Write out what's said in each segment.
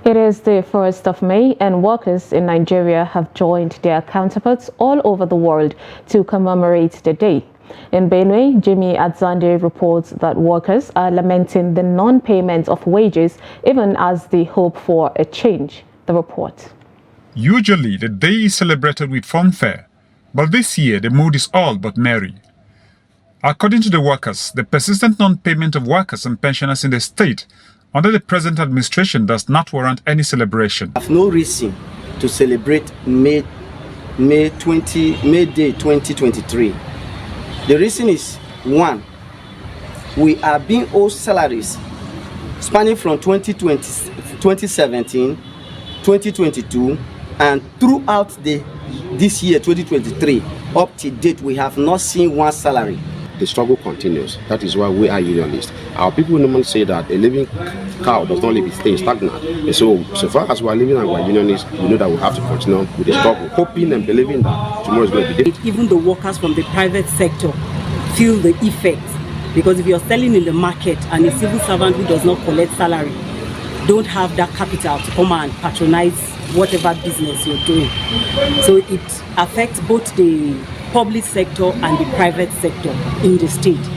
It is the 1st of May, and workers in Nigeria have joined their counterparts all over the world to commemorate the day. In Benue, Jimmy Adzande reports that workers are lamenting the non-payment of wages even as they hope for a change. The report. Usually, the day is celebrated with fanfare, but this year the mood is all but merry. According to the workers, the persistent non-payment of workers and pensioners in the state under the present administration does not warrant any celebration. I have no reason to celebrate May Day 2023. The reason is, one, we are being owed salaries spanning from 2017, 2022, and throughout this year, 2023, up to date, we have not seen one salary. The struggle continues. That is why we are unionists. Our people normally say that a living cow does not live, stay stagnant. And so far as we are living and we are unionists, we know that we have to continue with the struggle, hoping and believing that tomorrow is going to be different. Even the workers from the private sector feel the effect, because if you're selling in the market and a civil servant who does not collect salary don't have that capital to come and patronize whatever business you're doing, so it affects both the public sector and the private sector in the state.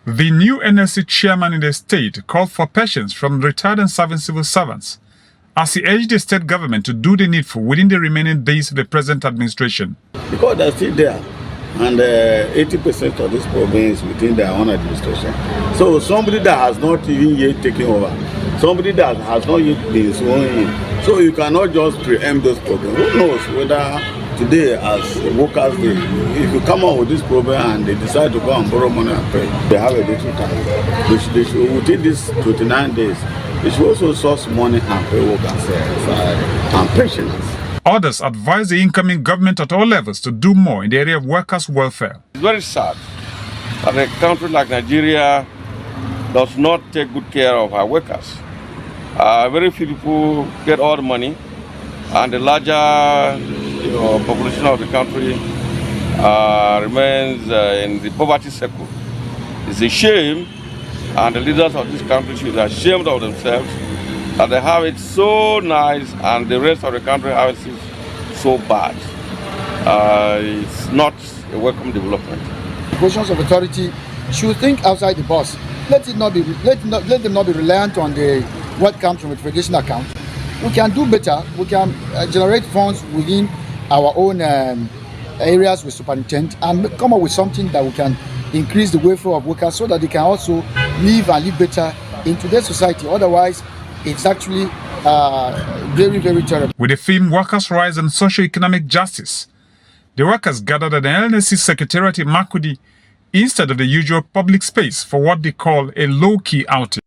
The new NLC chairman in the state called for patience from retired and serving civil servants as he urged the state government to do the needful within the remaining days of the present administration. Because they're still there, and 80% of this problem is within their own administration. So somebody that has not even yet taken over, somebody that has not yet been sworn in, so you cannot just preempt those problems. Who knows whether today, as workers, if you come out with this problem and they decide to go and borrow money and pay, they have a little time. They should, within these 29 days, they should also source money and pay workers and pensioners. Others advise the incoming government at all levels to do more in the area of workers' welfare. It's very sad that a country like Nigeria does not take good care of our workers. Very few people get all the money, and the larger population of the country remains in the poverty circle. It's a shame, and the leaders of this country should be ashamed of themselves that they have it so nice and the rest of the country has it so bad. It's not a welcome development. Positions of authority should think outside the box. Let them not be reliant on what comes from a federation account. We can do better. We can generate funds within our own areas with superintendent and come up with something that we can increase the welfare of workers so that they can also live and live better in today's society. Otherwise, it's actually very, very terrible. With the theme Workers' Rights and Socio-Economic Justice, the workers gathered at the LNC Secretariat in Makurdi instead of the usual public space for what they call a low-key outing.